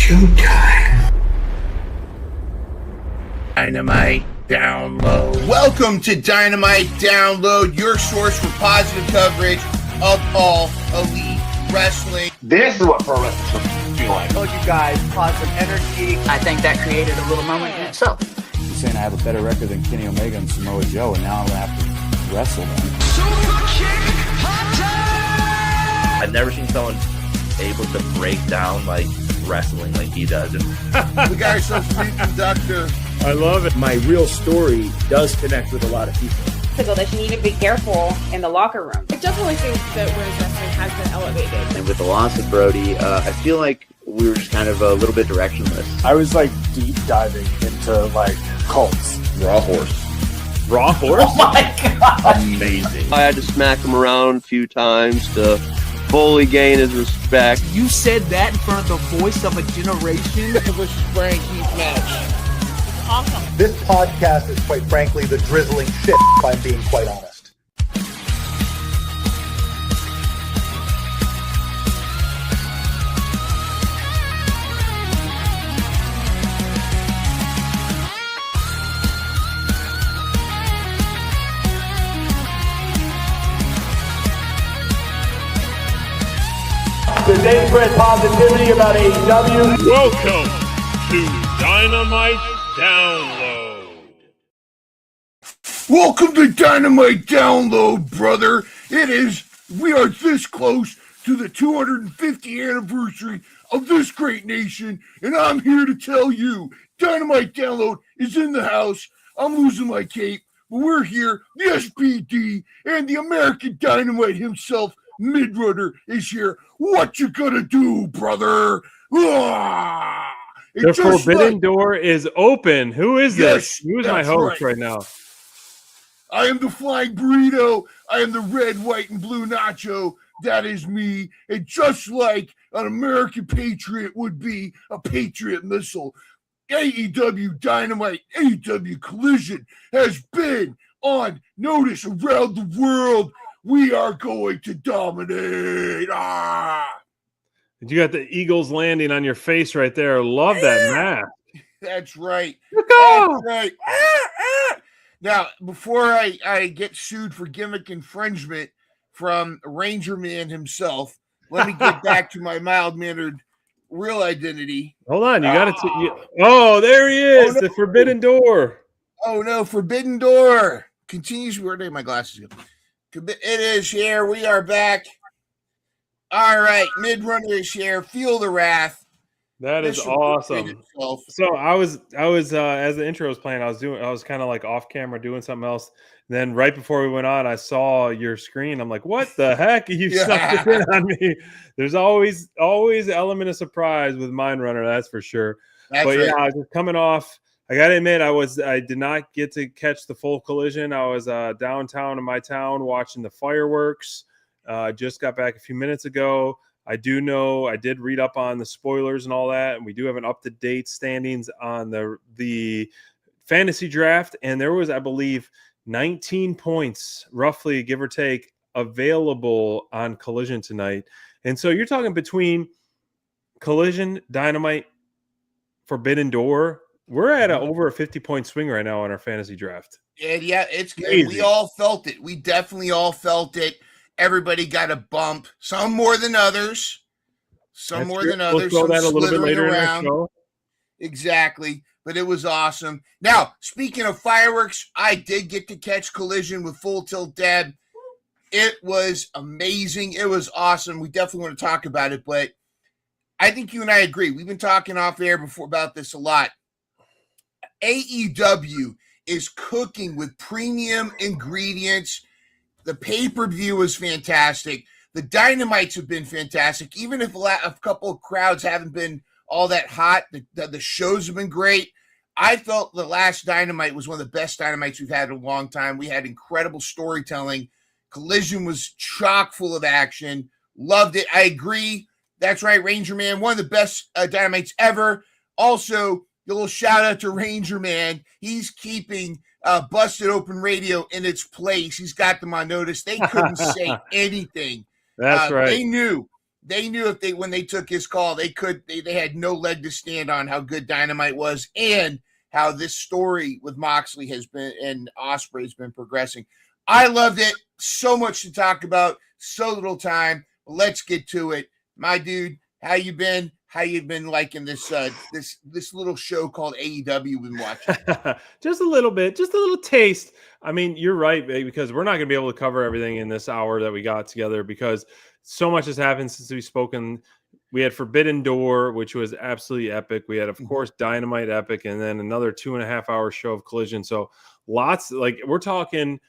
showtime. Dynamite Download. Welcome to Dynamite Download, your source for positive coverage of all elite wrestling. This is what pro wrestling should feel like. I told you guys, positive energy. I think that created a little moment in itself. You're saying I have a better record than Kenny Omega and Samoa Joe, and now I'm going to have to wrestle them. I've never seen someone able to break down like wrestling like he does. We got ourselves a new conductor. I love it. My real story does connect with a lot of people. That you need to be careful in the locker room. I definitely think that women's wrestling has been elevated. And with the loss of Brody, I feel like we were just kind of a little bit directionless. I was like deep diving into like cults. Raw horse. Raw horse? Oh my god! Amazing. I had to smack him around a few times to fully gain his respect. You said that in front of the voice of a generation. The Spring Heat match. Awesome. This podcast is, quite frankly, the drizzling shit, if I'm being quite honest. The day spread positivity about AEW. Welcome to Dynamite Download. Welcome to Dynamite Download, brother. We are this close to the 250th anniversary of this great nation, and I'm here to tell you, Dynamite Download is in the house. I'm losing my cape, but we're here. The SPD and the American Dynamite himself, Midrunner, is here. What you gonna do, brother? The forbidden door is open. Who is this? Who is my host right now? I am the Flying Burrito. I am the red, white, and blue nacho. That is me. And just like an American patriot would be a Patriot missile, AEW Dynamite, AEW Collision has been on notice around the world. We are going to dominate. You got the Eagles landing on your face right there. Love that mask. That's right. That's right. Now, before I get sued for gimmick infringement from Ranger Man himself, let me get back to my mild-mannered real identity. Hold on. You got to. Oh, there he is. Oh, no. The forbidden door. Oh, no. Forbidden door. Continues. Where did my glasses go? It is here. We are back. All right. Midrunner is here. Feel the wrath. That is awesome. So I was as the intro was playing, I was kind of like off camera doing something else. Then right before we went on, I saw your screen. I'm like, what the heck? You sucked it in on me. There's always an element of surprise with Mind Runner, that's for sure. But right. Yeah, I was just coming off. I gotta admit, I did not get to catch the full Collision. I was downtown in my town watching the fireworks. Just got back a few minutes ago. I do know I did read up on the spoilers and all that, and we do have an up-to-date standings on the fantasy draft, and there was, I believe, 19 points, roughly, give or take, available on Collision tonight. And so you're talking between Collision, Dynamite, Forbidden Door. We're at over a 50-point swing right now on our fantasy draft. And yeah, it's good. We all felt it. We definitely all felt it. Everybody got a bump, some more than others. Some more than others. We'll throw that a little bit later in the show. Exactly. But it was awesome. Now, speaking of fireworks, I did get to catch Collision with Full Tilt Deb. It was amazing. It was awesome. We definitely want to talk about it, but I think you and I agree. We've been talking off air before about this a lot. AEW is cooking with premium ingredients. The pay-per-view was fantastic. The Dynamites have been fantastic. Even if a couple of crowds haven't been all that hot, the shows have been great. I felt the last Dynamite was one of the best Dynamites we've had in a long time. We had incredible storytelling. Collision was chock full of action. Loved it. I agree. That's right, Ranger Man, one of the best Dynamites ever. Also, a little shout out to Ranger Man. He's keeping Busted Open Radio in its place. He's got them on notice. They couldn't say anything. That's right. They knew they knew when they took his call, they had no leg to stand on how good Dynamite was and how this story with Moxley has been and Ospreay has been progressing. I loved it. So much to talk about, so little time. Let's get to it. My dude, how you been? How you been liking this this little show called AEW we've been watching? Just a little bit, just a little taste. I mean, you're right, babe, because we're not going to be able to cover everything in this hour that we got together because so much has happened since we've spoken. We had Forbidden Door, which was absolutely epic. We had, of course, Dynamite epic, and then another 2.5 hour show of Collision. So lots, like we're talking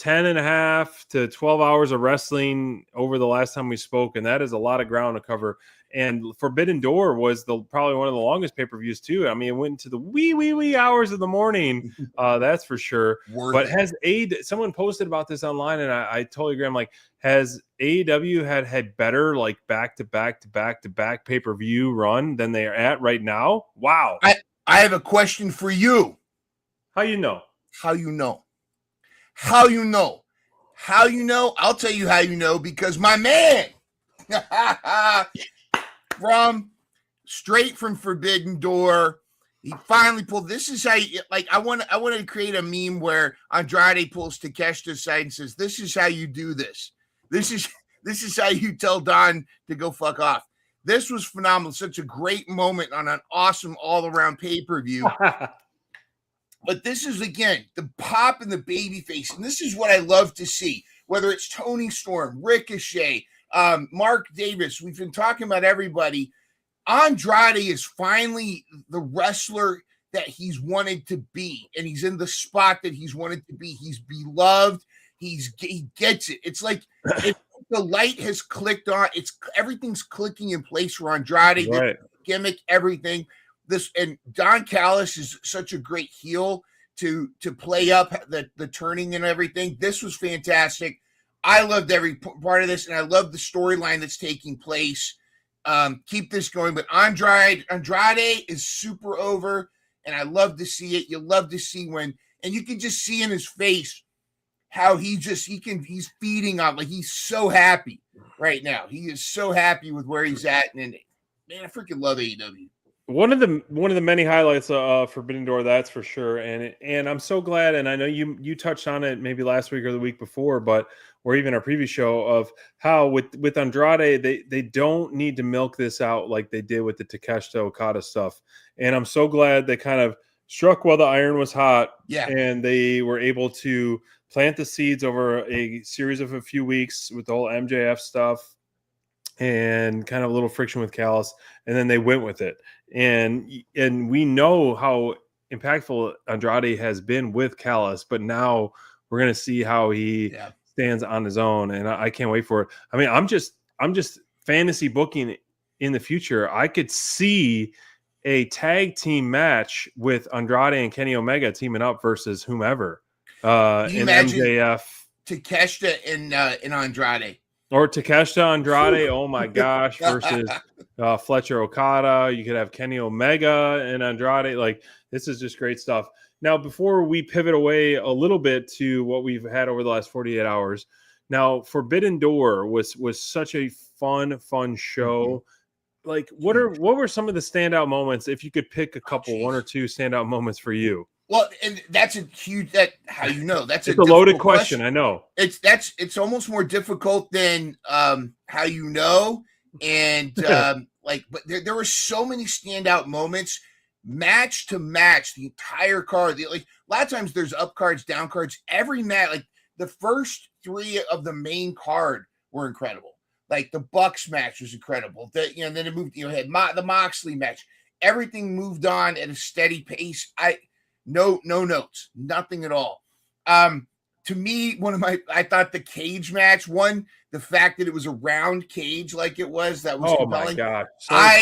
10.5 to 12 hours of wrestling over the last time we spoke, and that is a lot of ground to cover. And Forbidden Door was probably one of the longest pay-per-views too. I mean, it went into the wee hours of the morning. That's for sure. But has someone posted about this online, and I totally agree. I'm like, has AEW had better like back to back pay-per-view run than they are at right now? Wow. I have a question for you. How you know? How you know? How you know? How you know? I'll tell you how you know, because my man straight from Forbidden Door, he finally pulled. This is how you, like, I want to create a meme where Andrade pulls Takeshita aside and says, "This is how you do this. This is how you tell Don to go fuck off." This was phenomenal. Such a great moment on an awesome all-around pay-per-view. But this is, again, the pop and the baby face. And this is what I love to see, whether it's Tony Storm, Ricochet, Mark Davis. We've been talking about everybody. Andrade is finally the wrestler that he's wanted to be. And he's in the spot that he's wanted to be. He's beloved. He gets it. It's like the light has clicked on. Everything's clicking in place for Andrade. Right. The gimmick, everything. And Don Callis is such a great heel to play up the turning and everything. This was fantastic. I loved every part of this, and I love the storyline that's taking place. Keep this going. But Andrade is super over, and I love to see it. You love to see and you can just see in his face how he's feeding on, like, he's so happy right now. He is so happy with where he's at, and man, I freaking love AEW. One of the many highlights of Forbidden Door, that's for sure, and I'm so glad. And I know you touched on it maybe last week or the week before, or even our previous show, of how with Andrade they don't need to milk this out like they did with the Takeshita Okada stuff. And I'm so glad they kind of struck while the iron was hot, and they were able to plant the seeds over a series of a few weeks with the whole MJF stuff and kind of a little friction with Callis, and then they went with it. And we know how impactful Andrade has been with Callis, but now we're going to see how he stands on his own, and I can't wait for it. I mean, I'm just fantasy booking in the future. I could see a tag team match with Andrade and Kenny Omega teaming up versus whomever. In MJF, Takeshita and Andrade. Or Takeshita Andrade, oh my gosh, versus Fletcher Okada. You could have Kenny Omega and Andrade. Like, this is just great stuff. Now, before we pivot away a little bit to what we've had over the last 48 hours, now Forbidden Door was such a fun show. Like, what were some of the standout moments? If you could pick a couple, one or two standout moments for you. Well, and that's a huge. How you know that's it's a loaded question. I know it's almost more difficult than how you know, and but there were so many standout moments, match to match, the entire card. Like, a lot of times there's up cards, down cards. Every match, like the first three of the main card were incredible. Like the Bucks match was incredible. Then it moved. Had the Moxley match. Everything moved on at a steady pace. No notes, nothing at all. To me, I thought the cage match, the fact that it was a round cage like it was, that was compelling. My God.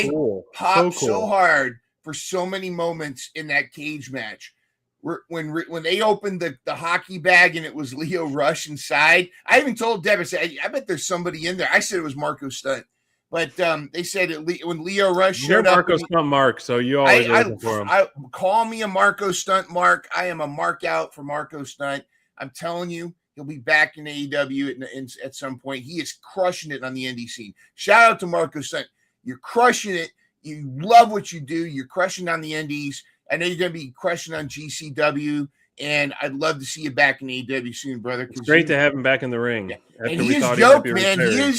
Cool. Popped so hard for so many moments in that cage match. When they opened the hockey bag and it was Leo Rush inside, I even told Deb, I said, I bet there's somebody in there. I said it was Marco Stunt. But they said when Leo Rush showed up, Marco Stunt Mark, so you always looking for him. Call me a Marco Stunt Mark. I am a mark out for Marco Stunt. I'm telling you, He'll be back in AEW at some point. He is crushing it on the indie scene. Shout out to Marco Stunt. You're crushing it. You love what you do. You're crushing on the indies. I know you're going to be crushing on GCW, and I'd love to see you back in AEW soon, brother. It's great to have him back in the ring. Yeah. After And we he is thought yoked, he might be man. retiring.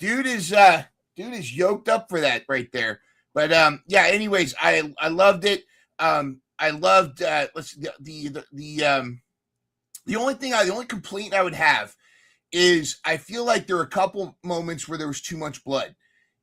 Dude is yoked up for that right there. But yeah. Anyways, I loved it. I loved the only complaint I would have is I feel like there are a couple moments where there was too much blood,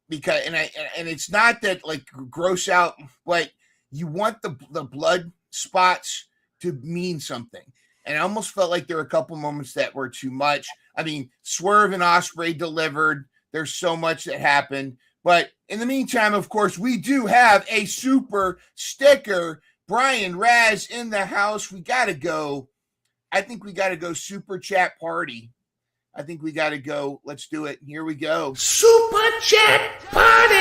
because and it's not that like gross out, but you want the blood spots to mean something. And I almost felt like there were a couple moments that were too much. I mean, Swerve and Ospreay delivered. There's so much that happened. But in the meantime, of course, we do have a super sticker. Brian Raz in the house. We got to go. I think we got to go super chat party. I think we got to go. Let's do it. Here we go. Super chat party!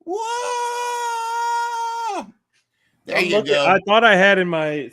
Whoa! There you go. I thought I had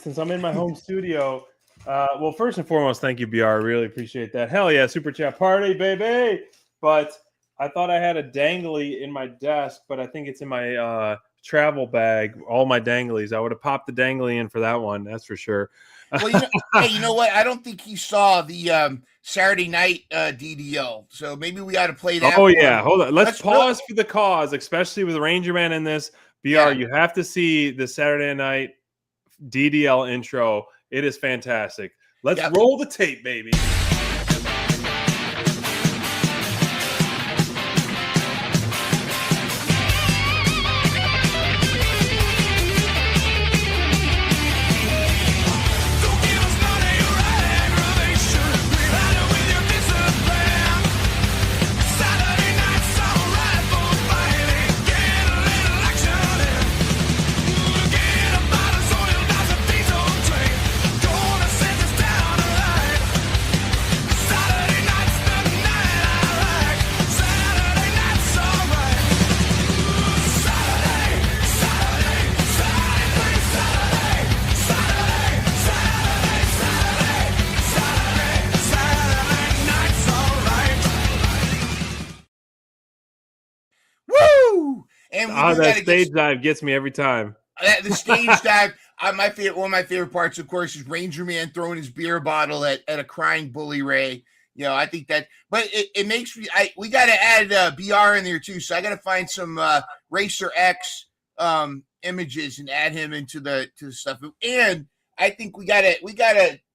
since I'm in my home studio. Well, first and foremost, thank you, BR. I really appreciate that. Hell yeah, super chat party, baby. But I thought I had a dangly in my desk, but I think it's in my travel bag, all my danglies. I would have popped the dangly in for that one, that's for sure. Well, hey, you know what? I don't think he saw the Saturday night DDL, so maybe we got to play that. Oh, yeah. Hold on. Let's pause for the cause, especially with Ranger Man in this. BR, you have to see the Saturday night DDL intro. It is fantastic. Let's roll the tape, baby. That stage dive gets me every time. The stage dive. One of my favorite parts, of course, is Ranger Man throwing his beer bottle at a crying Bully Ray. You know, I think that, but it makes me. We got to add BR in there too. So I got to find some Racer X images and add him into the stuff. And I think we gotta.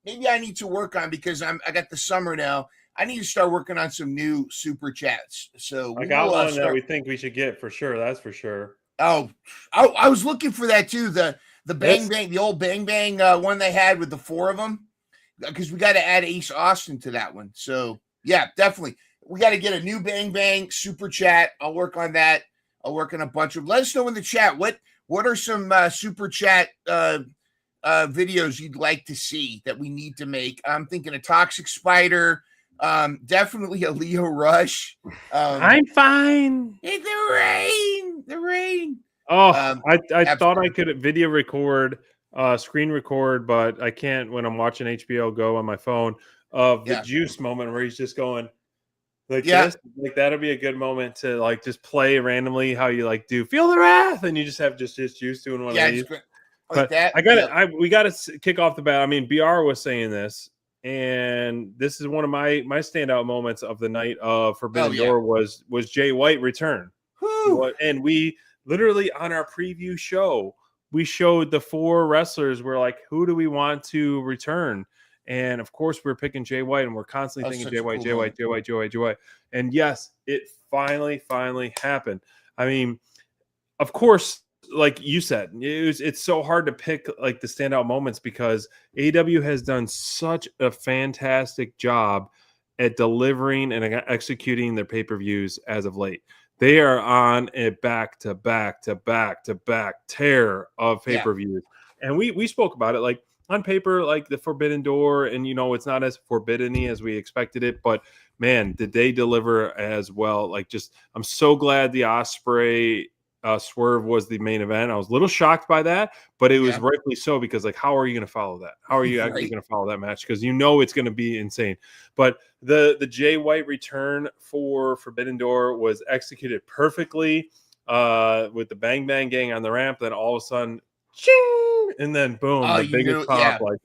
Maybe I need to work on, because I got the summer now. I need to start working on some new super chats. So I got one that we think we should get for sure. That's for sure. Oh, I was looking for that too. The Bang Bang, the old Bang Bang one they had with the 4 of them, because we got to add Ace Austin to that one. So yeah, definitely. We got to get a new Bang Bang super chat. I'll work on that. I'll work on a bunch of. Let us know in the chat what are some super chat videos you'd like to see that we need to make. I'm thinking a Toxic Spider. Definitely a Leo Rush. I'm fine. It's the rain. Oh, I thought I could video record, screen record, but I can't when I'm watching HBO Go on my phone. Of the Juice moment where he's just going like this. Like that'll be a good moment to like just play randomly how you like do Feel the Wrath, and you just have just Juice doing one of these. But that, we got to kick off the bat. I mean, BR was saying this. And this is one of my standout moments of the night of Forbidden Door was Jay White return. And we literally on our preview show, we showed the 4 wrestlers. We're like, who do we want to return? And of course, we're picking Jay White, and we're constantly thinking Jay White, Jay White. And yes, it finally happened. I mean, of course, like you said, it's so hard to pick like the standout moments, because AEW has done such a fantastic job at delivering and executing their pay-per-views as of late. They are on a back-to-back tear of pay-per-views. And we spoke about it, like on paper, like the Forbidden Door, and you know, it's not as forbidden-y as we expected it, but man, did they deliver as well? Like, just I'm so glad the Ospreay swerve was the main event. I was a little shocked by that, but it was rightfully so, because like, how are you going to follow that? How are you actually going to follow that match? Because it's going to be insane. But the Jay White return for Forbidden Door was executed perfectly with the Bang Bang Gang on the ramp. Then all of a sudden, ching, and then boom, the biggest pop. Like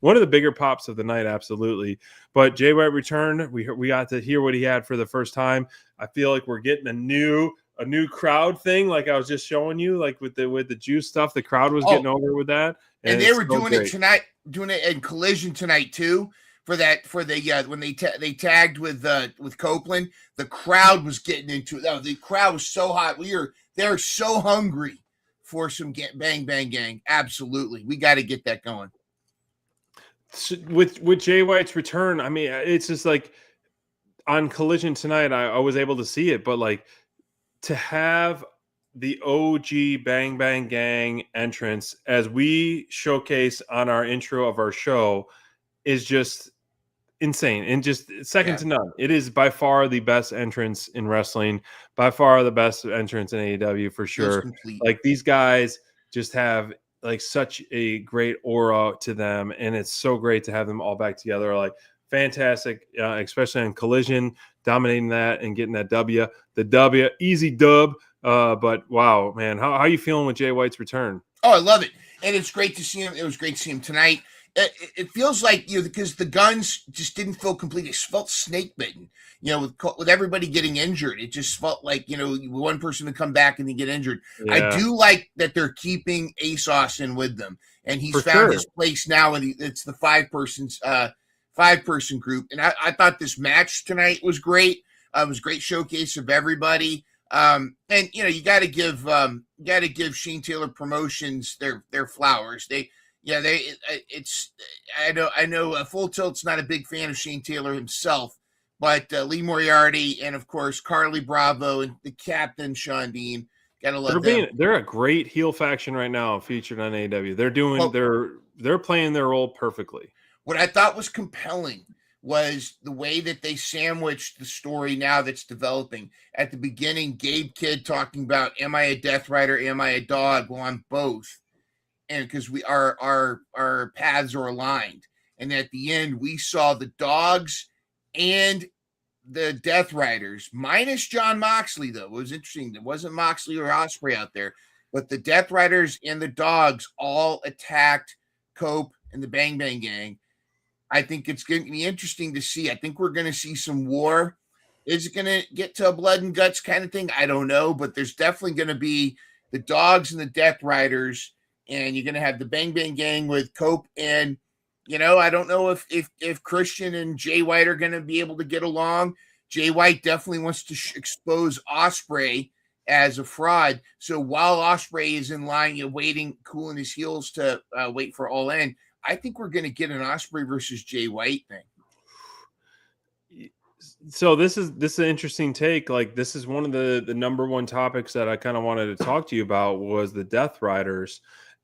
one of the bigger pops of the night, absolutely. But Jay White returned. We got to hear what he had for the first time. I feel like we're getting a new crowd thing, like I was just showing you, like with the juice stuff. The crowd was getting over with that, and they were doing it tonight, doing it in Collision tonight too. For the when they tagged with Copeland, the crowd was getting into it. The crowd was so hot. They're so hungry for some Bang Bang Gang. Absolutely, we got to get that going. So with Jay White's return, I mean, it's just like on Collision tonight, I was able to see it, but like, to have the OG Bang Bang Gang entrance as we showcase on our intro of our show is just insane and just second to none. It is by far the best entrance in wrestling, by far the best entrance in AEW for sure. Like, these guys just have like such a great aura to them, and it's so great to have them all back together. Like, fantastic, especially on Collision, dominating that and getting that W. The W, easy dub. But wow, man, how are you feeling with Jay White's return? Oh, I love it, and it's great to see him. It was great to see him tonight. It feels like, because the Guns just didn't feel complete. It felt snake bitten, with everybody getting injured. It just felt like, one person to come back and then get injured. Yeah. I do like that they're keeping Ace Austin with them, and he's found his place now, and it's the five-person group. And I thought this match tonight was great. It was a great showcase of everybody. And you got to give Shane Taylor Promotions their flowers. I know Full Tilt's not a big fan of Shane Taylor himself, but Lee Moriarty and of course Carly Bravo and the Captain Sean Dean, gotta love them. They're a great heel faction right now, featured on AEW. They're doing they're playing their role perfectly. What I thought was compelling was the way that they sandwiched the story now that's developing. At the beginning, Gabe Kidd talking about, am I a Death Rider? Am I a dog? Well, I'm both. And because our paths are aligned. And at the end, we saw the dogs and the Death Riders, minus John Moxley, though. It was interesting. There wasn't Moxley or Ospreay out there, but the Death Riders and the dogs all attacked Cope and the Bang Bang Gang. I think it's going to be interesting to see. I think we're going to see some war. Is it going to get to a blood and guts kind of thing? I don't know, but there's definitely going to be the dogs and the Death Riders, and you're going to have the Bang Bang Gang with Cope. And, I don't know if Christian and Jay White are going to be able to get along. Jay White definitely wants to expose Ospreay as a fraud. So while Ospreay is in line, waiting, cooling his heels to wait for All In, I think we're going to get an Ospreay versus Jay White thing. So this is an interesting take. Like, this is one of the number one topics that I kind of wanted to talk to you about, was the Death Riders,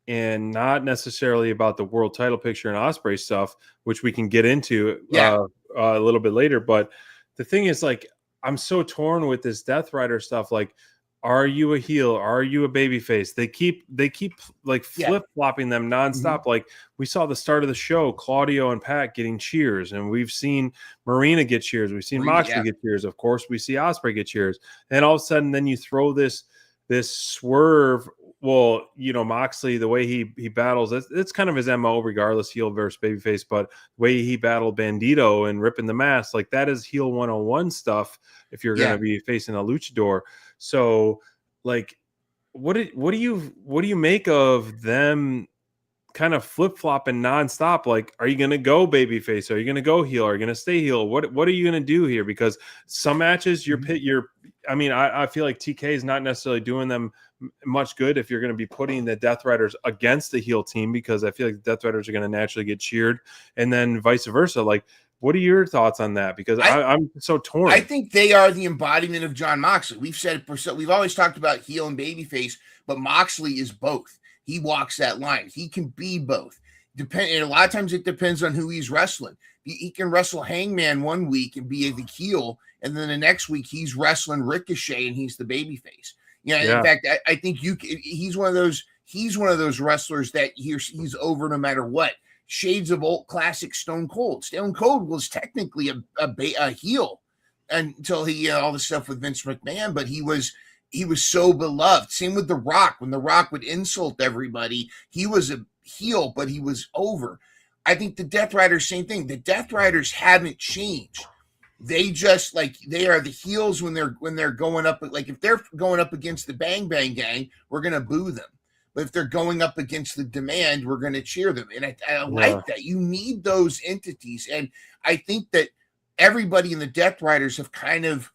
and not necessarily about the world title picture and Ospreay stuff, which we can get into a little bit later. But the thing is, like, I'm so torn with this Death Rider stuff. Like, are you a heel? Are you a babyface? They keep like flip-flopping them nonstop. Mm-hmm. Like, we saw the start of the show, Claudio and Pat getting cheers, and we've seen Marina get cheers. We've seen Moxley get cheers. Of course, we see Ospreay get cheers. And all of a sudden, then you throw this swerve. Well, Moxley, the way he battles, it's kind of his MO, regardless, heel versus babyface. But the way he battled Bandito and ripping the mask, like, that is heel 101 stuff if you're going to be facing a luchador. So, like, what do you make of them kind of flip-flopping nonstop? Like, are you going to go babyface? Are you going to go heel? Are you going to stay heel? What are you going to do here? Because some matches I feel like TK is not necessarily doing them much good if you're going to be putting the Death Riders against the heel team, because I feel like the Death Riders are going to naturally get cheered, and then vice versa. Like, what are your thoughts on that? Because I'm so torn. I think they are the embodiment of John Moxley. We've said it. We've always talked about heel and babyface, but Moxley is both. He walks that line. He can be both. And a lot of times it depends on who he's wrestling. He can wrestle Hangman one week and be the heel, and then the next week he's wrestling Ricochet and he's the babyface. In fact, I think he's one of those. He's one of those wrestlers that he's over no matter what. Shades of old classic Stone Cold. Stone Cold was technically a heel until he all the stuff with Vince McMahon, but he was so beloved. Same with The Rock. When The Rock would insult everybody, he was a heel, but he was over. I think the Death Riders, same thing. The Death Riders haven't changed. They just they are the heels when they're going up. Like if they're going up against the Bang Bang Gang, we're gonna boo them. But if they're going up against the Demand, we're gonna cheer them. And I like that. You need those entities, and I think that everybody in the Death Riders have kind of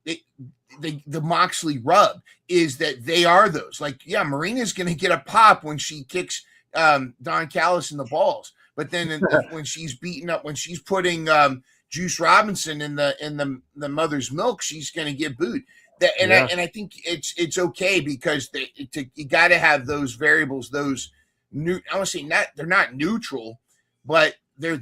the Moxley rub is that they are those. Marina's gonna get a pop when she kicks Don Callis in the balls, but then when she's beating up, when she's putting Juice Robinson in the mother's milk, she's going to get booed. I think it's okay because you got to have those variables. Those new, I want to say they're not neutral, but they're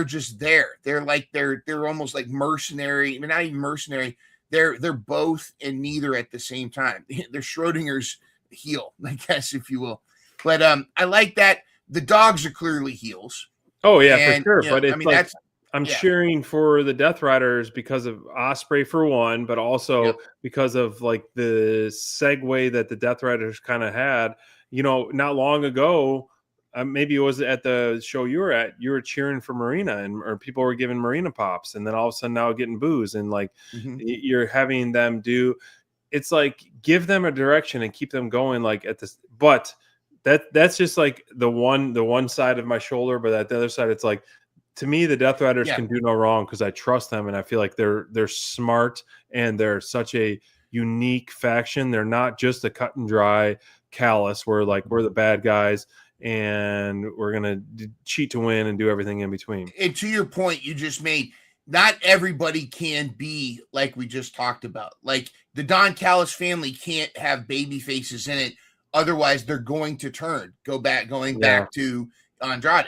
just there. They're almost like mercenary. I mean, not even mercenary. They're both and neither at the same time. They're Schrodinger's heel, I guess, if you will. But I like that. The dogs are clearly heels. Oh yeah, for sure. But it's I'm cheering for the Death Riders because of Ospreay for one, but also because of the segue that the Death Riders kind of had. Not long ago, maybe it was at the show you were at. You were cheering for Marina, or people were giving Marina pops, and then all of a sudden now getting boos, and you're having them do. It's give them a direction and keep them going at this, but. That's just the one side of my shoulder, but at the other side, it's to me, the Death Riders can do no wrong because I trust them and I feel like they're smart and they're such a unique faction. They're not just a cut and dry Callous where we're the bad guys and we're gonna cheat to win and do everything in between. And to your point, you just made, not everybody can be like we just talked about. The Don Callis family can't have baby faces in it. Otherwise, they're going to going back to Andrade,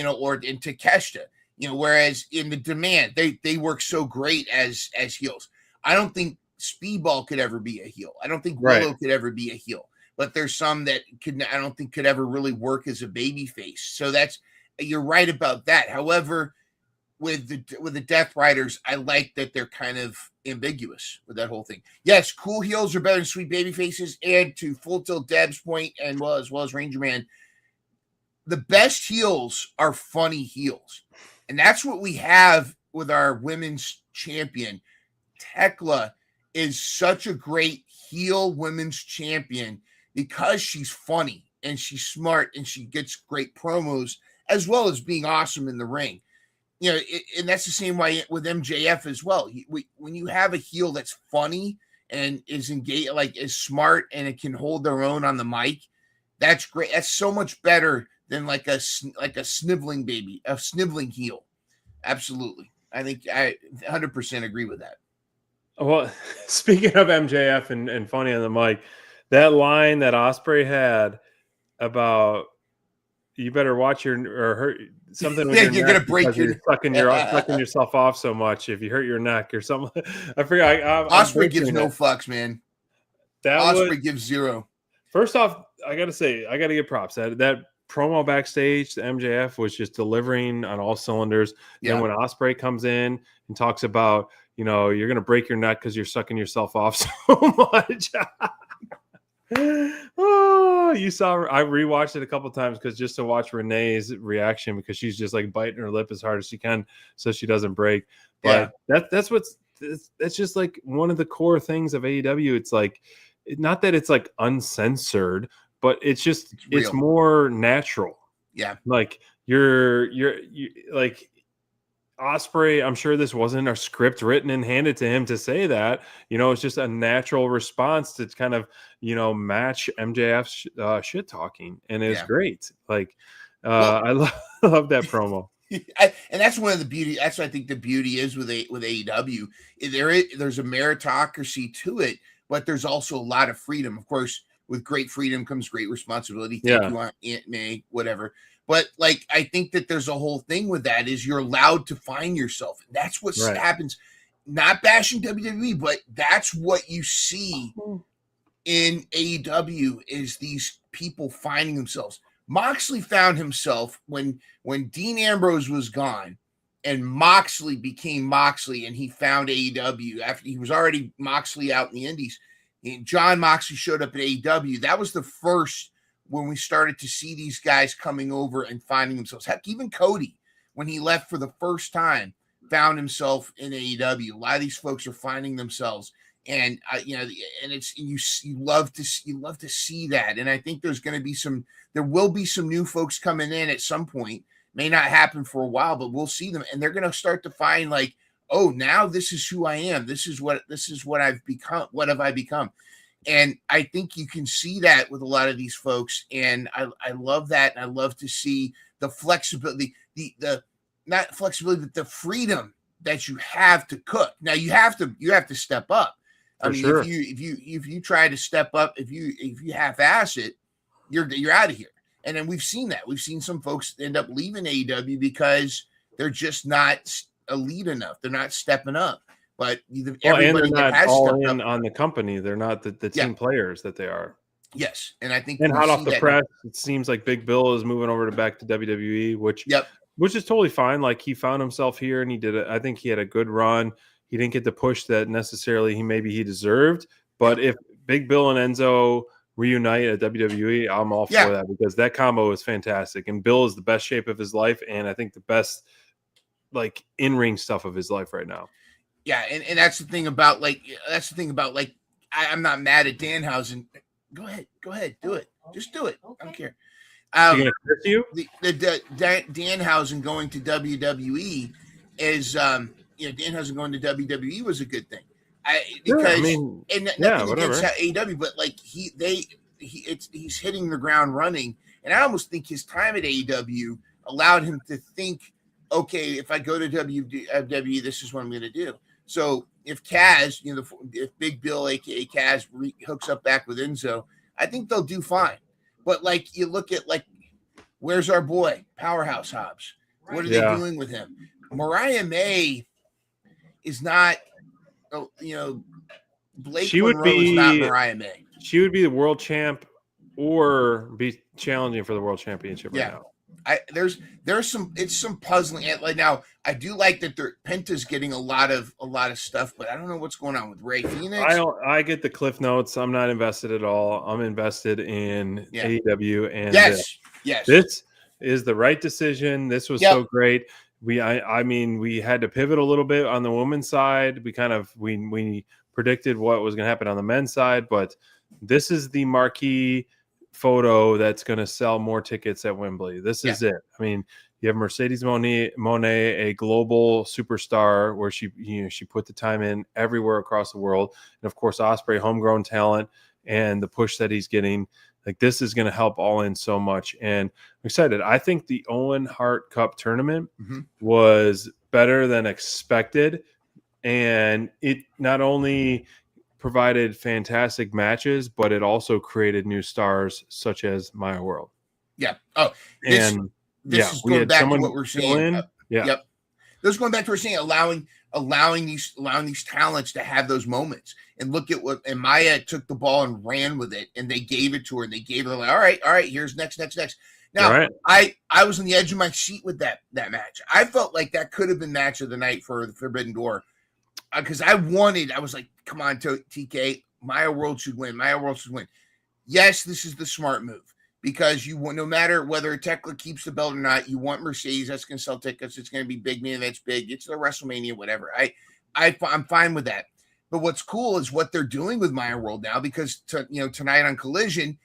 or into Takeshita, whereas in the Demand, they work so great as heels. I don't think Speedball could ever be a heel. I don't think Willow could ever be a heel. But there's some that I don't think could ever really work as a baby face. So you're right about that. However, with the Death Riders, I like that they're kind of ambiguous with that whole thing. Yes, cool heels are better than sweet baby faces. And to Full Tilt Deb's point, and as well as Ranger Man, the best heels are funny heels, and that's what we have with our women's champion. Tekla is such a great heel women's champion because she's funny and she's smart and she gets great promos as well as being awesome in the ring. And that's the same way with MJF as well. When you have a heel that's funny and is engaged, is smart, and it can hold their own on the mic, that's great. That's so much better than a sniveling baby, a sniveling heel. Absolutely, I think I 100% agree with that. Well, speaking of MJF and funny on the mic, that line that Ospreay had about you better watch your or hurt something. With you're gonna break your sucking yourself off so much if you hurt your neck or something. I forgot. Ospreay gives no fucks, man. Ospreay gives zero. First off, I gotta say, I gotta give props. That promo backstage, the MJF was just delivering on all cylinders. Yeah. And when Ospreay comes in and talks about, you're gonna break your neck because you're sucking yourself off so much. Oh, you saw, I rewatched it a couple times just to watch Renee's reaction because she's just biting her lip as hard as she can so she doesn't break. But that's just one of the core things of AEW. It's not that it's uncensored, but it's more natural. Yeah. You're Ospreay, I'm sure this wasn't a script written and handed to him to say that. It's just a natural response to kind of, match MJF's shit talking. And it's great. I love that promo. And that's one of the beauty. That's what I think the beauty is with AEW. There's a meritocracy to it, but there's also a lot of freedom. Of course, with great freedom comes great responsibility. Thank you, Aunt May, whatever. But like, I think that there's a whole thing with that is you're allowed to find yourself. And that's what happens. Not bashing WWE, but that's what you see in AEW is these people finding themselves. Moxley found himself when Dean Ambrose was gone and Moxley became Moxley, and he found AEW after he was already Moxley out in the indies. And John Moxley showed up at AEW. That was the first when we started to see these guys coming over and finding themselves. Heck, even Cody, when he left for the first time, found himself in AEW. A lot of these folks are finding themselves, and and it's you love to see that. And I think there will be some new folks coming in at some point. May not happen for a while, but we'll see them, and they're going to start to find like, oh, now this is who I am. This is what I've become. What have I become? And I think you can see that with a lot of these folks. And I love that. And I love to see the flexibility, the not flexibility, but the freedom that you have to cook. Now you have to step up. I mean, sure. if you try to step up, if you half-ass it, you're out of here. And then we've seen that. We've seen some folks end up leaving AEW because they're just not elite enough. They're not stepping up. But everybody that has all in on the company. They're not the team players that they are. Yes, and I think hot off the press, it seems like Big Bill is moving back to WWE, which is totally fine. Like he found himself here, and he did it. I think he had a good run. He didn't get the push that necessarily he deserved. But if Big Bill and Enzo reunite at WWE, I'm all for that because that combo is fantastic. And Bill is the best shape of his life, and I think the best like in-ring stuff of his life right now. Yeah, and that's the thing about I'm not mad at Danhausen. Go ahead, do it. Just do it. I don't care. You? The Danhausen going to WWE is Danhausen going to WWE was a good thing. Nothing against AEW, but like he's hitting the ground running, and I almost think his time at AEW allowed him to think, okay, if I go to WWE, this is what I'm going to do. So if Kaz, if Big Bill, aka Kaz, hooks up back with Enzo, I think they'll do fine. But like you look at like, where's our boy Powerhouse Hobbs? What are they doing with him? Mariah May is not, Blake Monroe is not Mariah May. She would be the world champ or be challenging for the world championship right now. There's some puzzling. Like now, I do like that Penta's getting a lot of stuff, but I don't know what's going on with Ray Phoenix. I get the cliff notes. I'm not invested at all. I'm invested in AEW, and yes, this is the right decision. This was so great. We had to pivot a little bit on the women's side. We predicted what was going to happen on the men's side, but this is the marquee photo that's going to sell more tickets at Wembley. This is it. I mean, you have Mercedes Moné, a global superstar, where she put the time in everywhere across the world, and of course Ospreay, homegrown talent, and the push that he's getting. Like, this is going to help All In so much, and I'm excited. I think the Owen Hart Cup tournament was better than expected, and it not only provided fantastic matches, but it also created new stars such as Maya World. Yeah. Oh, this is going back to what we're saying. Yep. This is going back to what we're saying, allowing these talents to have those moments. And look at what, and Maya took the ball and ran with it, and they gave it to her, and they gave her like, all right, here's next. Now, I was on the edge of my seat with that match. I felt like that could have been match of the night for the Forbidden Door. Because I was like, come on, TK, Maya World should win. Yes, this is the smart move, because you want, no matter whether Tekla keeps the belt or not, you want Mercedes. That's going to sell tickets. It's going to be big man. That's big. It's the WrestleMania, whatever. I'm fine with that. But what's cool is what they're doing with Maya World now, because tonight on Collision,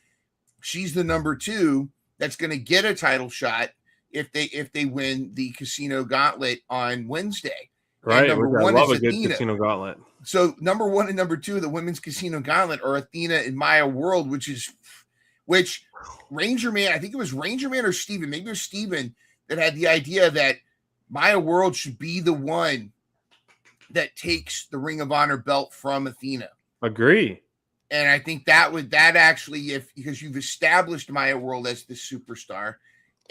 she's the number 2 that's going to get a title shot if they win the Casino Gauntlet on Wednesday. Right, number I 1 love is a good Athena. Casino Gauntlet. So number 1 and number 2 of the women's Casino Gauntlet are Athena and Maya World, which Ranger Man, I think it was Ranger Man or Steven, maybe it was Steven, that had the idea that Maya World should be the one that takes the Ring of Honor belt from Athena. Agree. And I think that actually, because you've established Maya World as the superstar,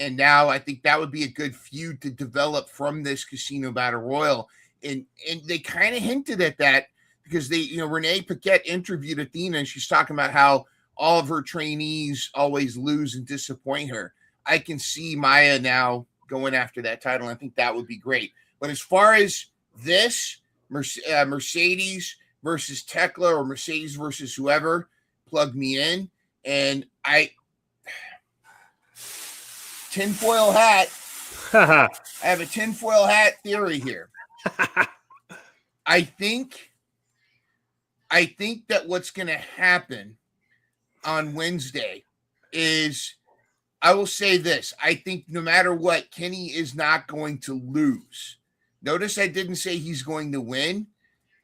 And now I think that would be a good feud to develop from this Casino Battle Royal. And they kind of hinted at that because Renee Paquette interviewed Athena and she's talking about how all of her trainees always lose and disappoint her. I can see Maya now going after that title. I think that would be great. But as far as this, Mercedes versus Tekla or Mercedes versus whoever, plug me in. And tinfoil hat. I have a tinfoil hat theory here. I think that what's going to happen on Wednesday is, I will say this. I think no matter what, Kenny is not going to lose. Notice I didn't say he's going to win,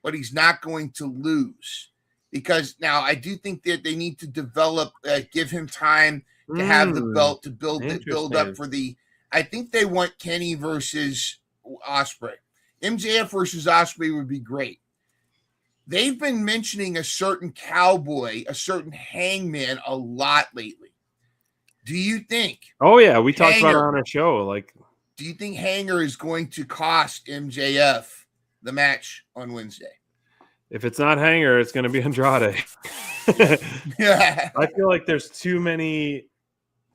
but he's not going to lose. Because now I do think that they need to develop, give him time to have the belt to build up for the. I think they want Kenny versus Ospreay. MJF versus Ospreay would be great. They've been mentioning a certain cowboy, a certain hangman a lot lately. Do you think? Oh yeah, we talked about it on our show. Like, do you think Hanger is going to cost MJF the match on Wednesday? If it's not Hanger, it's going to be Andrade. Yeah. I feel like there's too many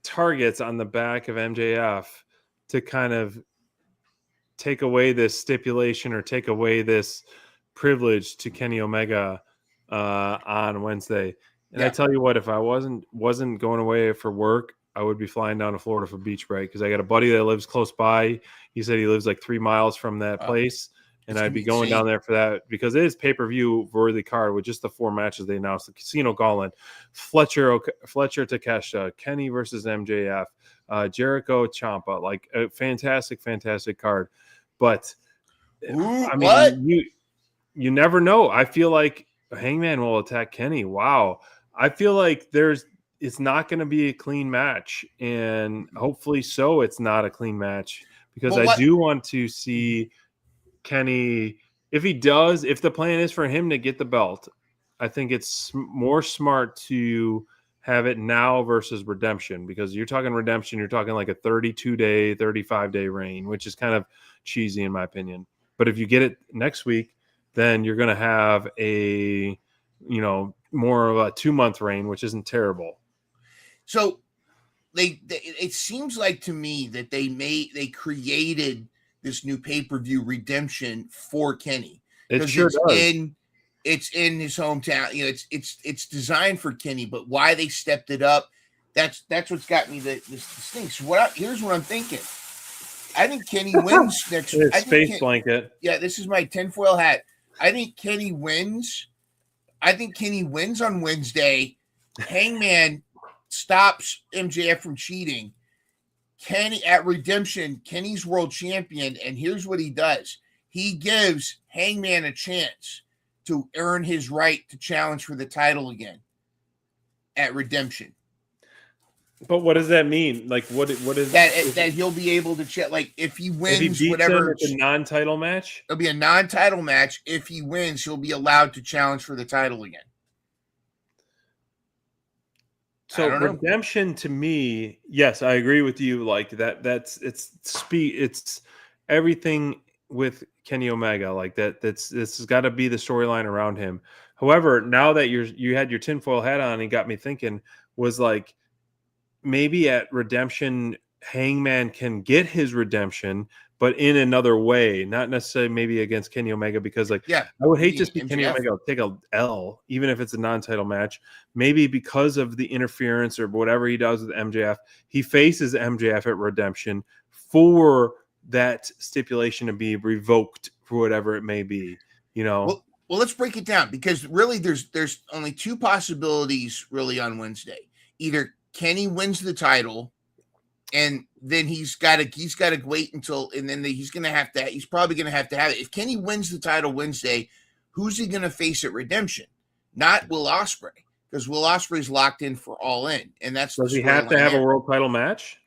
targets on the back of MJF to kind of take away this stipulation or take away this privilege to Kenny Omega on Wednesday. And I tell you what, if I wasn't going away for work, I would be flying down to Florida for beach break because I got a buddy that lives close by. He said he lives like 3 miles from that place. And I'd be going down there for that because it is pay-per-view worthy card with just the 4 matches they announced. The Casino Gauntlet, Fletcher Takeshita, Kenny versus MJF, Jericho Ciampa, like a fantastic card. But you never know. I feel like Hangman will attack Kenny. Wow. I feel like it's not going to be a clean match, and hopefully so it's not a clean match because I do want to see Kenny, if the plan is for him to get the belt, I think it's more smart to have it now versus Redemption, because you're talking Redemption, you're talking like a 32-day, 35-day reign, which is kind of cheesy in my opinion. But if you get it next week, then you're going to have a, more of a 2-month reign, which isn't terrible. So it seems like to me that they created this new pay-per-view Redemption for Kenny. It sure does. It's in his hometown. It's designed for Kenny, but why they stepped it up, that's what's got me this thing. So here's what I'm thinking. I think Kenny wins next week. Space blanket. Yeah, this is my tinfoil hat. I think Kenny wins. I think Kenny wins on Wednesday. Hangman stops MJF from cheating. Kenny at Redemption, Kenny's world champion, and here's what he does. He gives Hangman a chance to earn his right to challenge for the title again at Redemption. But what does that mean? Like, what is that he'll be able to like if he wins, if he beats whatever, him, it's a non-title match. It'll be a non-title match. If he wins, he'll be allowed to challenge for the title again. So Redemption to me, yes, I agree with you. Like it's everything with Kenny Omega. Like this has got to be the storyline around him. However, now that you had your tinfoil hat on, and got me thinking, was like maybe at Redemption, Hangman can get his redemption, but in another way, not necessarily maybe against Kenny Omega, because I would hate to see Kenny Omega take a L, even if it's a non-title match. Maybe because of the interference or whatever he does with MJF, he faces MJF at Redemption for that stipulation to be revoked for whatever it may be. Well, let's break it down, because really there's only 2 possibilities really on Wednesday. Either Kenny wins the title, and then he's got to wait until, and then he's probably going to have it. If Kenny wins the title Wednesday, who's he going to face at Redemption? Not Will Ospreay, because Will Ospreay's locked in for All In, and that's does he have to have a world title match?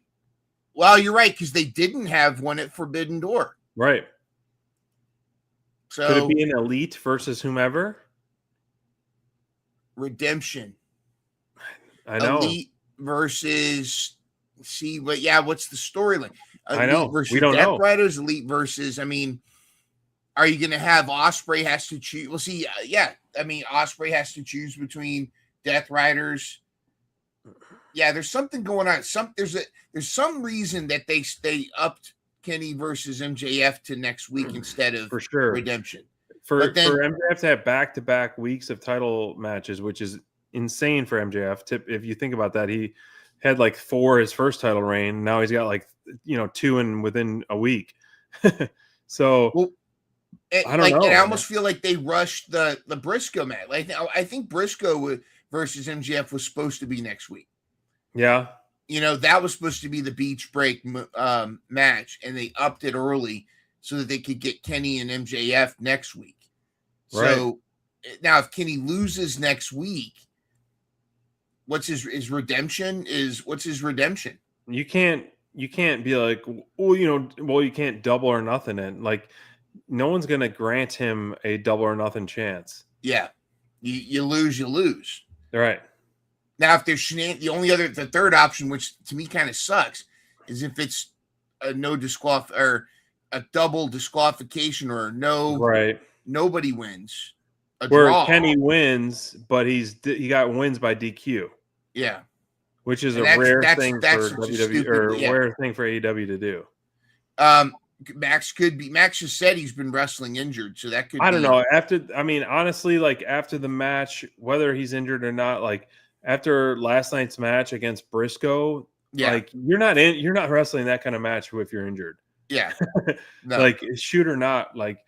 Well, you're right, because they didn't have one at Forbidden Door, right? So could it be an Elite versus whomever? Redemption. I know. Elite versus See, but yeah, what's the storyline? I know. Versus We don't Death know. Riders, Elite versus. I mean, are you going to have Ospreay has to choose? Well, see, yeah. I mean, Ospreay has to choose between Death Riders. Yeah, there's something going on. There's some reason that they upped Kenny versus MJF to next week instead of for sure Redemption. For MJF to have back-to-back weeks of title matches, which is insane for MJF. If you think about that, he had like 4 his first title reign. Now he's got like 2 in within a week. So I don't know. And I almost feel like they rushed the Briscoe match. Like I think Briscoe versus MJF was supposed to be next week. Yeah. That was supposed to be the beach break match, and they upped it early so that they could get Kenny and MJF next week. Right. So now if Kenny loses next week, what's his redemption? What's his redemption? You can't be like, you can't double or nothing it. Like no one's going to grant him a double or nothing chance. Yeah. You lose, you lose. Right. Now, if there's the third option, which to me kind of sucks, is if it's a or a double disqualification or nobody wins. Where Kenny wins, but he got wins by DQ. Yeah. Which is a rare thing for WWE or a rare thing for AEW to do. Max just said he's been wrestling injured, so that could I don't know. Honestly, like after the match, whether he's injured or not, like after last night's match against Briscoe, like you're not wrestling that kind of match if you're injured. Yeah. No. Like shoot or not, like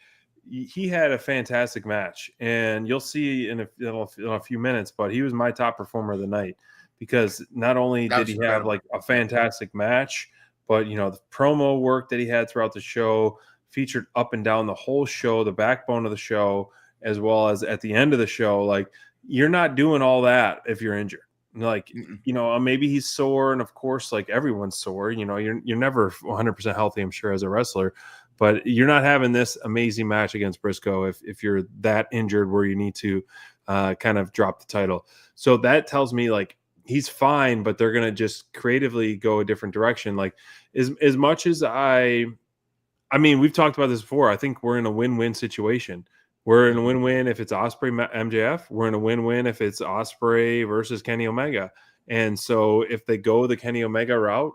he had a fantastic match, and you'll see in a few minutes, but he was my top performer of the night because not only did he have like a fantastic match, but the promo work that he had throughout the show featured up and down the whole show, the backbone of the show, as well as at the end of the show. Like you're not doing all that if you're injured. Like, maybe he's sore, and of course, like everyone's sore. You're never 100% healthy, I'm sure, as a wrestler, but you're not having this amazing match against Briscoe if you're that injured where you need to kind of drop the title. So that tells me like he's fine, but they're gonna just creatively go a different direction. Like as much as we've talked about this before. I think we're in a win-win situation. We're in a win-win if it's Ospreay MJF. We're in a win-win if it's Ospreay versus Kenny Omega. And so if they go the Kenny Omega route,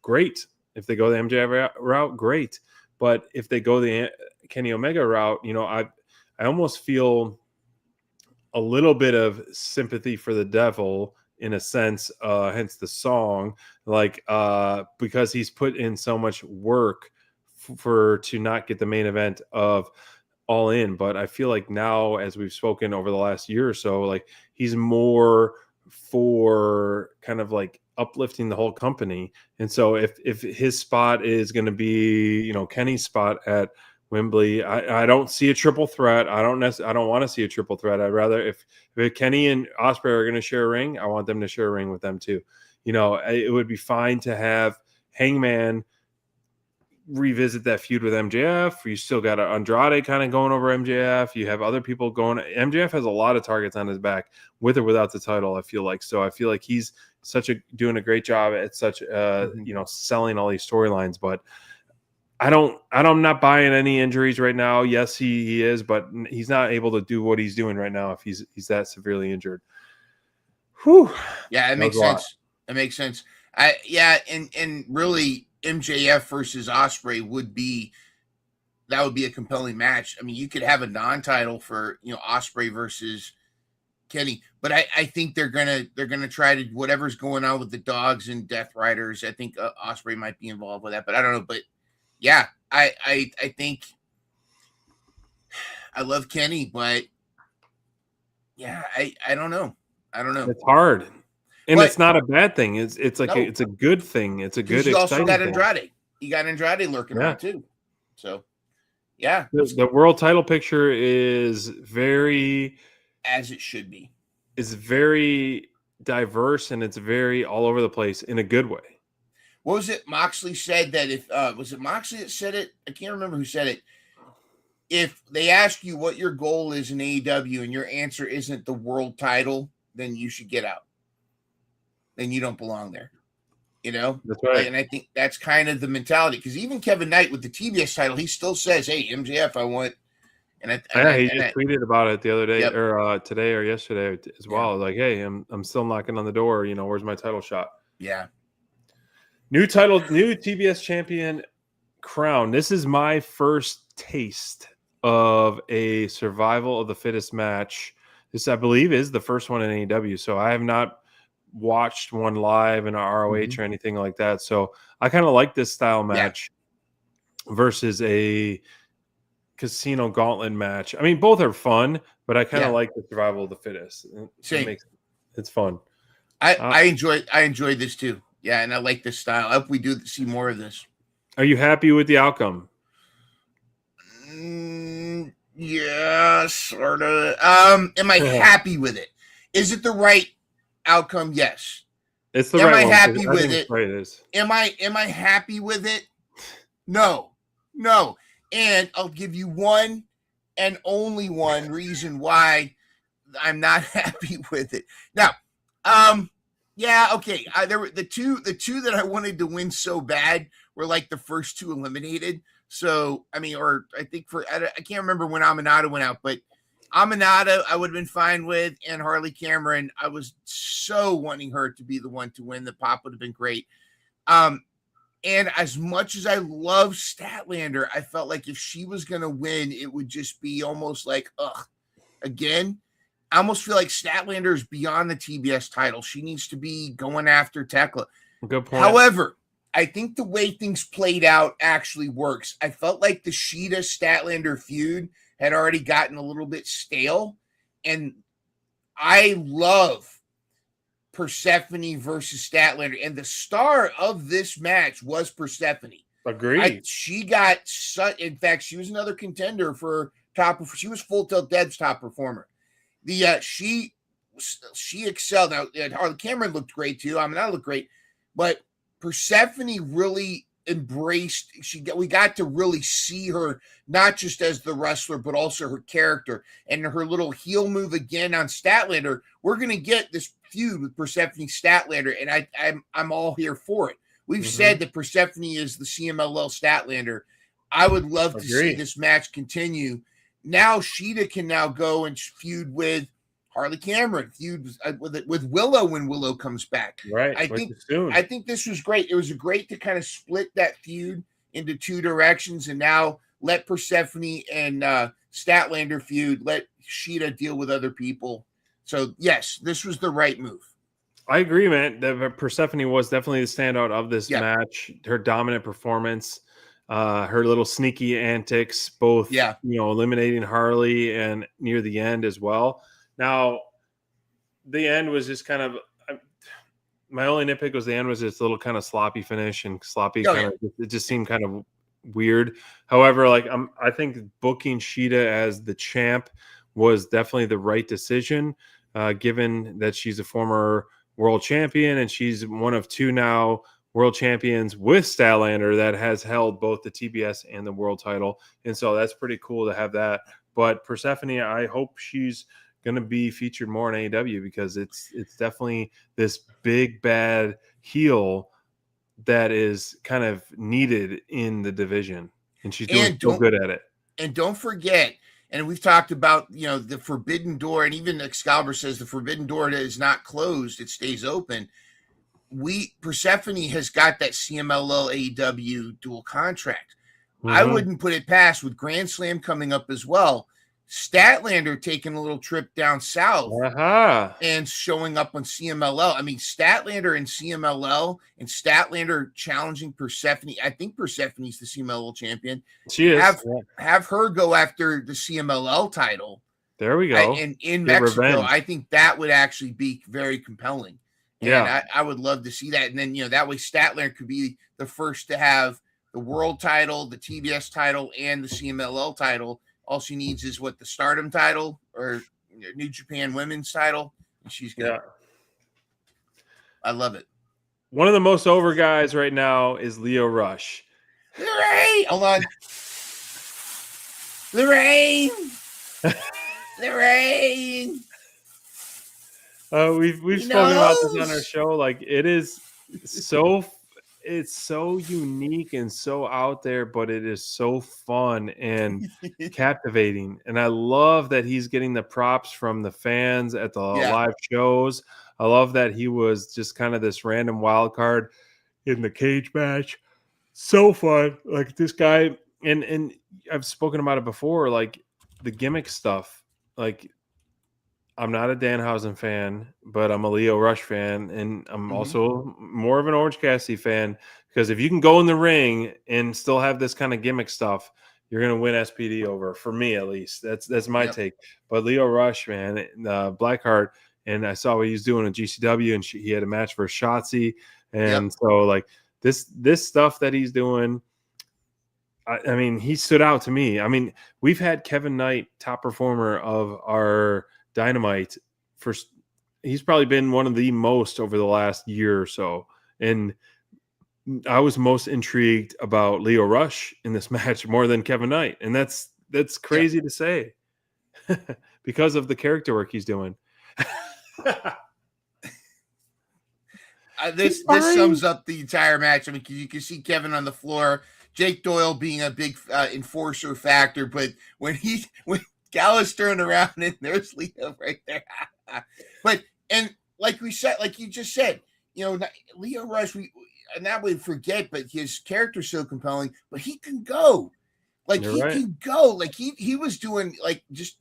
great. If they go the MJF route, great. But if they go the Kenny Omega route, I almost feel a little bit of sympathy for the devil in a sense, hence the song, like because he's put in so much work to not get the main event of All In. But I feel like now, as we've spoken over the last year or so, like he's more for kind of like uplifting the whole company. And so if his spot is going to be, Kenny's spot at Wembley, I don't see a triple threat. I don't want to see a triple threat. I'd rather if Kenny and Ospreay are going to share a ring, I want them to share a ring with them too. It would be fine to have Hangman revisit that feud with MJF. You still got Andrade kind of going over MJF. You have other people going. MJF has a lot of targets on his back with or without the title. I feel like he's doing a great job at selling all these storylines. But I'm not buying any injuries right now. Yes, he is, but he's not able to do what he's doing right now if he's that severely injured. Whew. Yeah, it makes sense. It makes sense. And really MJF versus Ospreay would be a compelling match. I mean, you could have a non-title for Ospreay versus Kenny, but I think they're gonna try to whatever's going on with the dogs and Death Riders. I think Ospreay might be involved with that, but I don't know. But yeah, I think I love Kenny, but yeah, I don't know. It's hard. And it's not a bad thing. It's like it's a good thing. It's a good. You also got Andrade. You got Andrade lurking around too. So, yeah, the world title picture is very, as it should be. It's very diverse and it's very all over the place in a good way. What was it? Moxley said that if was it Moxley that said it? I can't remember who said it. If they ask you what your goal is in AEW and your answer isn't the world title, then you should get out. Then you don't belong there. You know, that's right. And I think that's kind of the mentality, because even Kevin Knight with the TBS title, he still says, "Hey, MJF, I want." And he just tweeted about it the other day, or today or yesterday as well. Like, hey, I'm still knocking on the door. You know, where's my title shot? Yeah. New title, new TBS champion crown. This is my first taste of a survival of the fittest match. This, I believe, is the first one in AEW. So I have not watched one live in a ROH or anything like that. So I kind of like this style match versus a casino gauntlet match. I mean, both are fun, but I kind of like the survival of the fittest. It's fun. I enjoyed this too. Yeah, and I like this style. I hope we do see more of this. Are you happy with the outcome? Yeah, sort of. Am I happy with it? Is it the right outcome? Yes. It's the right one. Am I happy with it? Right, it is. Am I happy with it? No. And I'll give you one and only one reason why I'm not happy with it. Now, yeah, okay. There were the two that I wanted to win so bad were like the first two eliminated. So I mean, or I think I can't remember when Aminata went out, but Aminata I would have been fine with, and Harley Cameron, I was so wanting her to be the one to win. The pop would have been great. And as much as I love Statlander, I felt like if she was going to win, it would just be almost like, again. I almost feel like Statlander is beyond the TBS title. She needs to be going after Tekla. Good point. However, I think the way things played out actually works. I felt like the Shida-Statlander feud had already gotten a little bit stale. And I love Persephone versus Statlander. And the star of this match was Persephone. Agreed. She got in fact, she was another contender for she was Full Tilt Dev's top performer. She excelled. Now, Harley Cameron looked great too. I mean, I looked great, but Persephone really embraced. We got to really see her not just as the wrestler, but also her character and her little heel move again on Statlander. We're gonna get this feud with Persephone Statlander, and I'm all here for it. We've said that Persephone is the CMLL Statlander. I would love to see this match continue. Now Shida can now go and feud with Harley Cameron, feud with Willow when Willow comes back. Right. I think this was great. It was great to kind of split that feud into two directions, and now let Persephone and Statlander feud. Let Shida deal with other people. So yes, this was the right move. I agree, man. Persephone was definitely the standout of this match. Her dominant performance. Her little sneaky antics, both eliminating Harley and near the end as well. Now, the end was just kind of my only nitpick was the end was this little kind of sloppy finish and sloppy. It just seemed kind of weird. However, I think booking Shida as the champ was definitely the right decision, given that she's a former world champion and she's one of two now world champions with Statlander that has held both the TBS and the world title. And so that's pretty cool to have that. But Persephone, I hope she's going to be featured more in AEW, because it's definitely this big bad heel that is kind of needed in the division. And she's doing so good at it. And don't forget, and we've talked about, the Forbidden Door, and even Excalibur says the Forbidden Door is not closed. It stays open. Persephone has got that CMLL AEW dual contract. I wouldn't put it past, with Grand Slam coming up as well, Statlander taking a little trip down south and showing up on CMLL. I mean, Statlander and CMLL, and Statlander challenging Persephone. I think Persephone's the CMLL champion. She is. Have her go after the CMLL title. There we go. And in Mexico, revenge. I think that would actually be very compelling. And I would love to see that. And then, that way Statlander could be the first to have the world title, the TBS title, and the CMLL title. All she needs is the Stardom title or New Japan Women's title. And she's good. Yeah. I love it. One of the most over guys right now is Lio Rush. Lorraine! Hold on. Lorraine! Lorraine! We've spoken about this on our show. It is it's so unique and so out there, but it is so fun and captivating. And I love that he's getting the props from the fans at the live shows. I love that he was just kind of this random wild card in the cage match. So fun. Like this guy, and I've spoken about it before, like the gimmick stuff. Like I'm not a Danhausen fan, but I'm a Lio Rush fan, and I'm also more of an Orange Cassidy fan, because if you can go in the ring and still have this kind of gimmick stuff, you're going to win SPD over, for me at least. That's my take. But Lio Rush, man, Blackheart, and I saw what he was doing at GCW, and he had a match for Shotzi, and so like this stuff that he's doing. I mean, he stood out to me. I mean, we've had Kevin Knight, top performer of our Dynamite, he's probably been one of the most over the last year or so, and I was most intrigued about Lio Rush in this match more than Kevin Knight, and that's crazy to say because of the character work he's doing. This sums up the entire match. I mean, you can see Kevin on the floor, Jake Doyle being a big enforcer factor, but when Gallus turned around and there's Lio right there. And like we said, like you just said, Lio Rush, and that we forget, but his character's so compelling, but he can go. Like can go. Like he was doing like just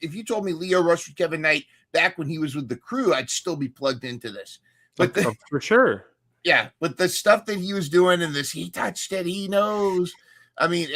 if you told me Lio Rush with Kevin Knight back when he was with the Crew, I'd still be plugged into this. But for sure. Yeah, but the stuff that he was doing in this, he touched it, he knows. I mean,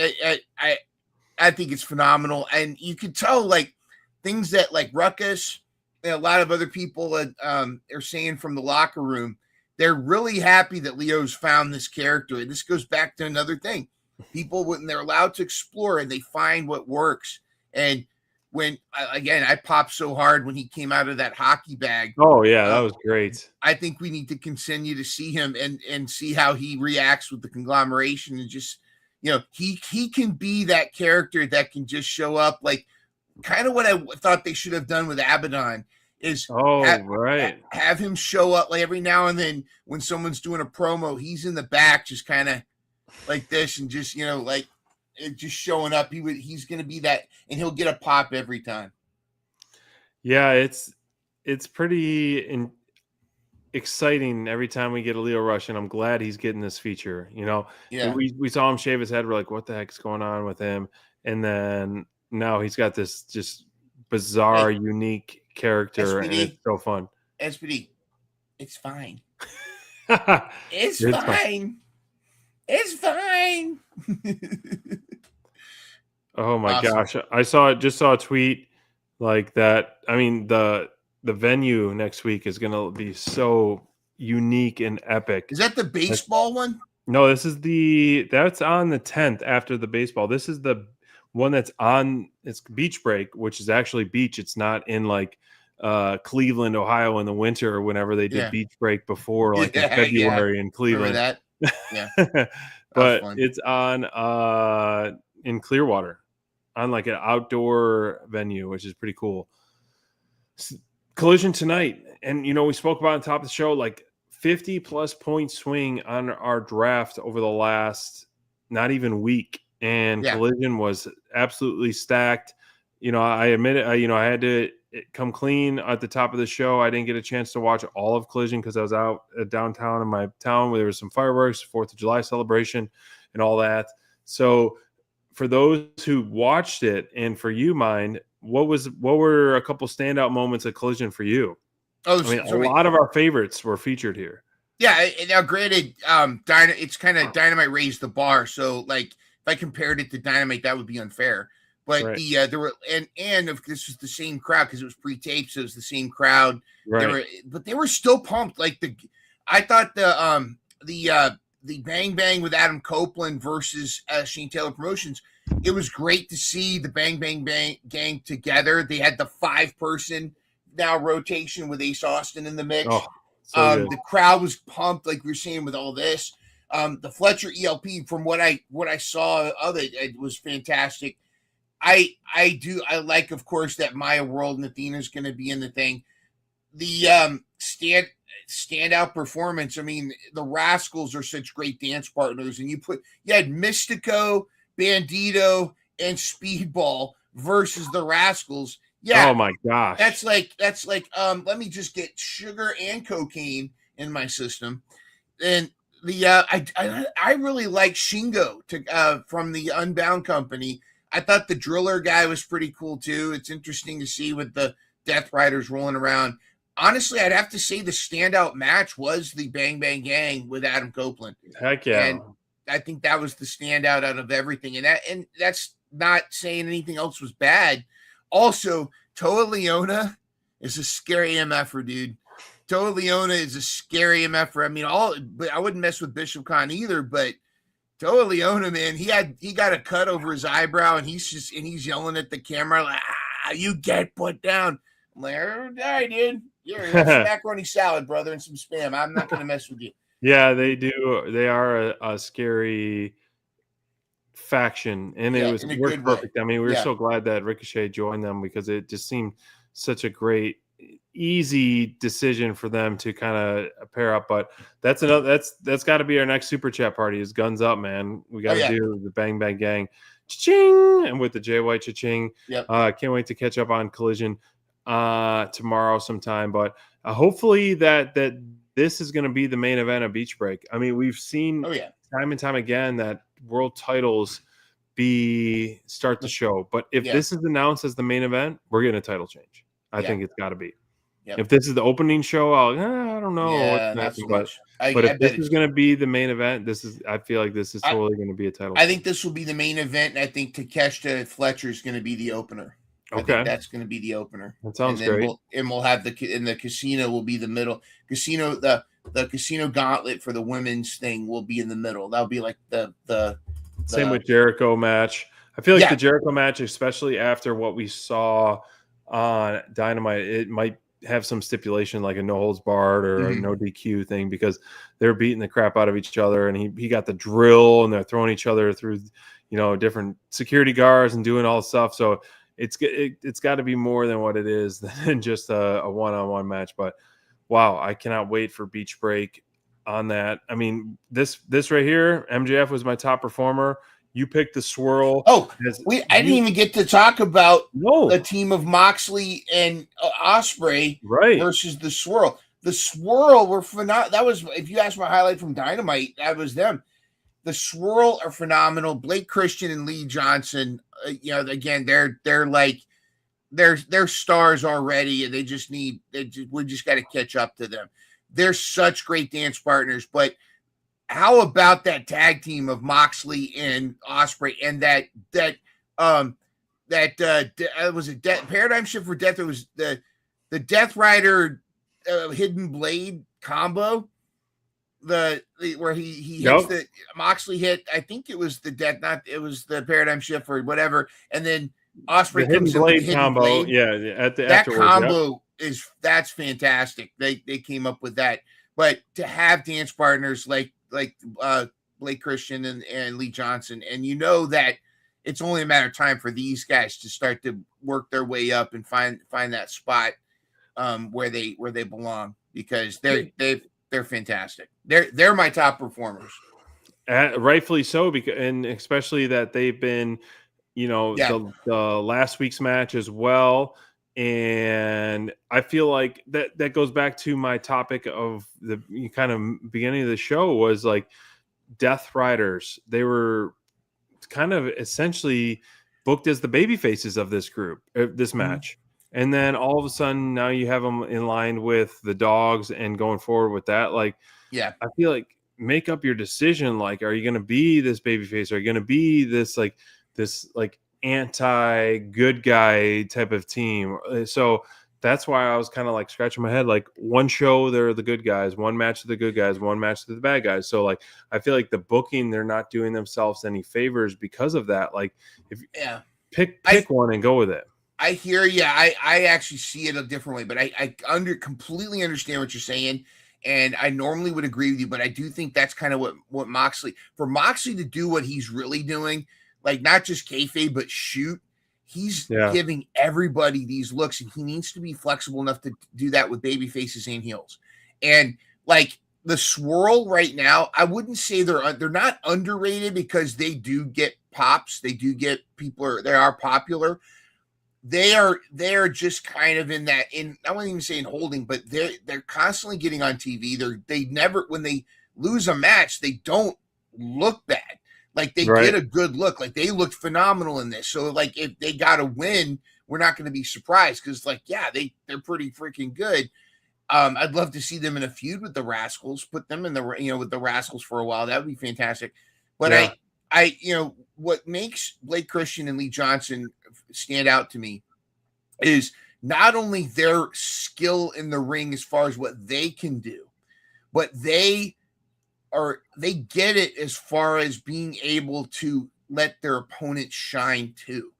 I think it's phenomenal, and you can tell like things that like Ruckus and a lot of other people are saying from the locker room. They're really happy that Leo's found this character, and this goes back to another thing: people, when they're allowed to explore and they find what works. And when I popped so hard when he came out of that hockey bag. Oh yeah, that was great. I think we need to continue to see him and see how he reacts with the conglomeration, and just he can be that character that can just show up, like kind of what I thought they should have done with Abaddon is have him show up like every now and then when someone's doing a promo, he's in the back just kind of like this and just like just showing up. He's going to be that, and he'll get a pop every time. Yeah, it's pretty exciting every time we get a Lio Rush, and I'm glad he's getting this feature. We saw him shave his head. We're like, what the heck is going on with him? And then now he's got this just bizarre, unique character, SPD, and it's so fun. SPD, it's fine. It's fine. It's fine. Oh my gosh. I just saw a tweet like that. I mean, the venue next week is going to be so unique and epic. Is that the baseball one? No, that's on the 10th after the baseball. This is the one that's on, it's Beach Break, which is actually beach. It's not in like Cleveland, Ohio in the winter or whenever they did Beach Break before, like in February in Cleveland. Remember that? Yeah. But it's on in Clearwater on like an outdoor venue, which is pretty cool. Collision tonight. And, we spoke about on top of the show, like 50 plus point swing on our draft over the last not even week. And Collision was absolutely stacked. I admit it, I had to come clean at the top of the show. I didn't get a chance to watch all of Collision because I was out downtown in my town where there was some fireworks, 4th of July celebration and all that. So for those who watched it, and for you, Mind, what were a couple standout moments of Collision for you? A lot of our favorites were featured here. Yeah. Now, granted, it's kind of Dynamite raised the bar. So, like, if I compared it to Dynamite, that would be unfair. But there were and if this was the same crowd because it was pre-taped, so it was the same crowd. Right. But they were still pumped. Like I thought the Bang Bang with Adam Copeland versus Shane Taylor Promotions. It was great to see the Bang Bang Bang gang together. They had the 5-person now rotation with Ace Austin in the mix. Oh, so the crowd was pumped, like we were saying with all this. The Fletcher ELP, from what I saw of it was fantastic. I like, of course, that Maya World and Athena is going to be in the thing. The standout performance. I mean, the Rascals are such great dance partners, and you had Mystico, Bandito, and Speedball versus the Rascals. Yeah. Oh my gosh. That's like let me just get sugar and cocaine in my system. And the I really like Shingo from the Unbound Company. I thought the Driller guy was pretty cool too. It's interesting to see with the Death Riders rolling around. Honestly, I'd have to say the standout match was the Bang Bang Gang with Adam Copeland. Heck yeah. And I think that was the standout out of everything. And that's not saying anything else was bad. Also, Toa Leona is a scary MFer, dude. Toa Leona is a scary MFer. I mean, but I wouldn't mess with Bishop Khan either, but Toa Leona, man, he got a cut over his eyebrow, and he's yelling at the camera like, you get put down. I'm like, all right, dude. You're some macaroni salad, brother, and some Spam. I'm not gonna mess with you. Yeah, they do. They are a scary faction, and it worked perfect. I mean, we were so glad that Ricochet joined them because it just seemed such a great, easy decision for them to kind of pair up. But that's got to be our next super chat party. Is Guns Up, man. We got to do the Bang Bang Gang, cha-ching, and with the Jay White cha-ching. Yep. Can't wait to catch up on Collision tomorrow sometime. But hopefully that this is going to be the main event of Beach Break. I mean, we've seen time and time again that world titles start the show. But if this is announced as the main event, we're getting a title change. I think it's got to be. Yep. If this is the opening show, I don't know. But if this is going to be the main event, I feel like this is totally going to be a title. I think this will be the main event. And I think Takeshita Fletcher is going to be the opener. I think that's going to be the opener. That sounds great. We'll have the casino will be the middle. Casino the casino gauntlet for the women's thing will be in the middle. That'll be like the same with Jericho match. I feel like the Jericho match, especially after what we saw on Dynamite, it might have some stipulation like a no holds barred or a no DQ thing because they're beating the crap out of each other, and he got the drill, and they're throwing each other through different security guards and doing all the stuff. So it's got to be more than what it is than just a one-on-one match. But wow, I cannot wait for Beach Break on that. I mean, this right here, MJF was my top performer. You picked the Swirl. Oh, I didn't even get to talk about the team of Moxley and Ospreay versus the Swirl. The Swirl were phenomenal. That was, if you ask my highlight from Dynamite, that was them. The Swirl are phenomenal. Blake Christian and Lee Johnson, again, they're like they're stars already, and we just got to catch up to them. They're such great dance partners. But how about that tag team of Moxley and Ospreay and that was a Paradigm Shift for Death? It was the Death Rider Hidden Blade combo. Where he hits the Moxley hit, I think it was it was the Paradigm Shift or whatever, and then Ospreay comes in with the Hidden combo. Blade. Yeah, that combo that's fantastic. They came up with that, but to have dance partners like Blake Christian and Lee Johnson, and that it's only a matter of time for these guys to start to work their way up and find that spot where they belong, because they're fantastic. They're my top performers. Rightfully so, and especially that they've been, the last week's match as well. And I feel like that goes back to my topic of the kind of beginning of the show was like Death Riders. They were kind of essentially booked as the baby faces of this group, this match. And then all of a sudden now you have them in line with the Dogs and going forward with that. Like, I feel like make up your decision. Like, are you going to be this baby face? Are you going to be this anti-good guy type of team? So that's why I was kind of like scratching my head. Like, one show they're the good guys, one match to the good guys, one match to the bad guys. So like, I feel like the booking, they're not doing themselves any favors because of that. Like, if pick one and go with it. I hear you. I actually see it a different way, but I completely understand what you're saying, and I normally would agree with you, but I do think that's kind of what Moxley to do what he's really doing, like not just kayfabe but shoot. He's Yeah. giving everybody these looks, and he needs to be flexible enough to do that with baby faces and heels. And like the swirl right now, I wouldn't say they're not underrated because they do get pops. They do get they are popular. They are just kind of in that, I wouldn't even say in holding, but they're constantly getting on TV. They never, when they lose a match, they don't look bad. Like they get a good look. Like they looked phenomenal in this. So like if they got to win, we're not going to be surprised because like, yeah, they're pretty freaking good. I'd love to see them in a feud with the Rascals, put them in with the Rascals for a while. That would be fantastic. But I what makes Blake Christian and Lee Johnson stand out to me is not only their skill in the ring as far as what they can do, but they get it as far as being able to let their opponent shine too.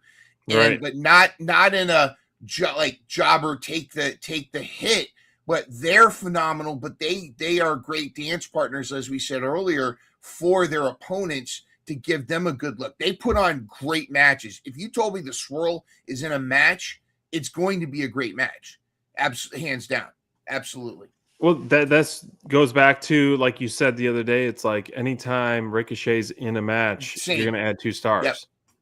But not in a jobber take the hit, but they're phenomenal, but they are great dance partners, as we said earlier, for their opponents to give them a good look. They put on great matches. If you told me the Swirl is in a match, it's going to be a great match. Hands down. Absolutely. Well, that goes back to, like you said the other day, it's like anytime Ricochet's in a match, you're going to add 2 stars. Yep.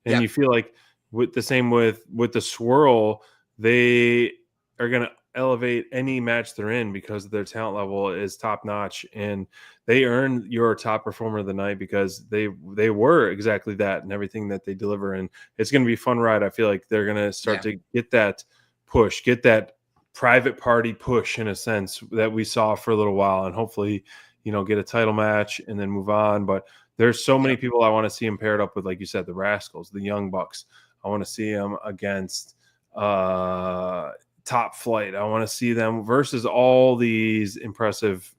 And you feel like with the Swirl, they are going to elevate any match they're in because their talent level is top notch, and they earn your top performer of the night because they were exactly that and everything that they deliver. And it's going to be a fun ride. I feel like they're going to start to get that push, get that private party push in a sense that we saw for a little while, and hopefully, get a title match and then move on. But there's so many people I want to see them paired up with, like you said, the Rascals, the Young Bucks. I want to see them against Top Flight. I want to see them versus all these impressive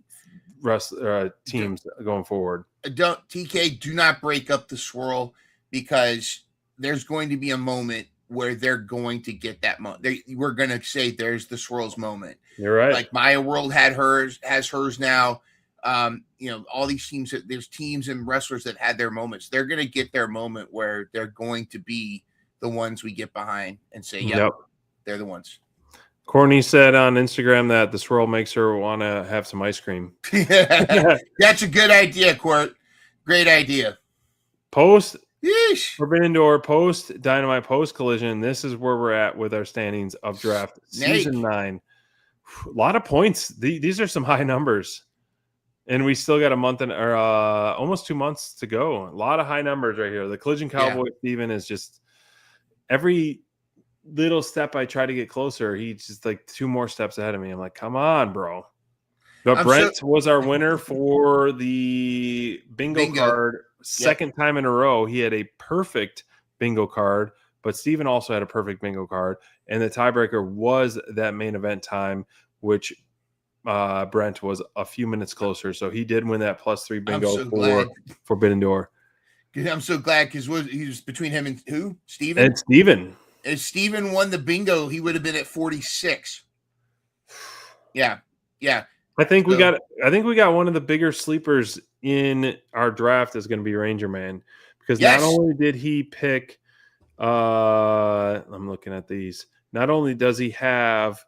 teams going forward. TK, do not break up the Swirl, because there's going to be a moment where they're going to get that moment. We're going to say there's the Swirl's moment. You're right. Like Maya World has hers now. All these teams, there's teams and wrestlers that had their moments. They're going to get their moment where they're going to be the ones we get behind and say, yep. They're the ones. Courtney said on Instagram that the Swirl makes her want to have some ice cream. That's a good idea, Court. Great idea. Post Yeesh. Forbidden Door, post Dynamite, post Collision. This is where we're at with our standings of draft season 9. A lot of points. These are some high numbers, and we still got a month or almost 2 months to go. A lot of high numbers right here. The Collision Cowboy Steven is just every little step I try to get closer, he's just like 2 more steps ahead of me. I'm like, come on, bro. But Brent was our winner for the bingo card. Second time in a row, he had a perfect bingo card, but Steven also had a perfect bingo card. And the tiebreaker was that main event time, which Brent was a few minutes closer. So he did win that +3 bingo for Forbidden Door. I'm so glad because he was between him and who? Steven? And Steven. If Steven won the bingo, he would have been at 46. Yeah. I think we got one of the bigger sleepers in our draft is going to be Ranger Man, because not only did he pick I'm looking at these. Not only does he have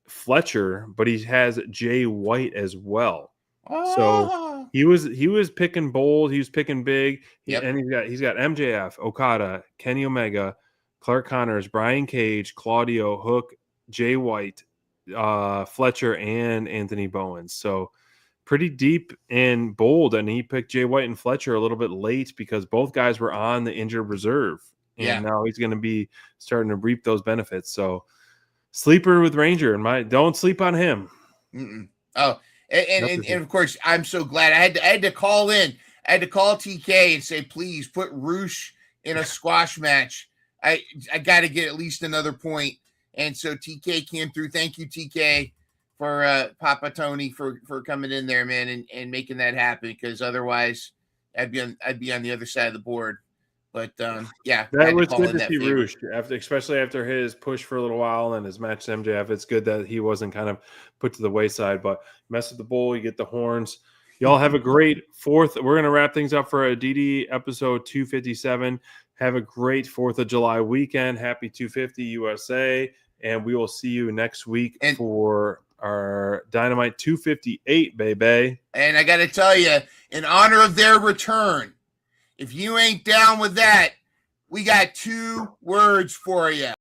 Fletcher, but he has Jay White as well. So he was picking bold, he was picking big, and he's got MJF, Okada, Kenny Omega, Clark Connors, Brian Cage, Claudio, Hook, Jay White, Fletcher, and Anthony Bowens. So pretty deep and bold. And he picked Jay White and Fletcher a little bit late because both guys were on the injured reserve. And now he's going to be starting to reap those benefits. So sleeper with Ranger, and don't sleep on him. Mm-mm. Oh, and of course, I'm so glad I had to call in. I had to call TK and say, please put Roosh in a squash match. I got to get at least another point. And so TK came through. Thank you, TK, for Papa Tony for coming in there, man, and making that happen, because otherwise I'd be on the other side of the board. But that was good to see Roosh, especially after his push for a little while and his match to MJF. It's good that he wasn't kind of put to the wayside, but mess with the bull, you get the horns. Y'all have a great 4th. We're going to wrap things up for DD episode 257. Have a great 4th of July weekend. Happy 250 USA. And we will see you next week for our Dynamite 258, baby. And I got to tell you, in honor of their return, if you ain't down with that, we got 2 words for you.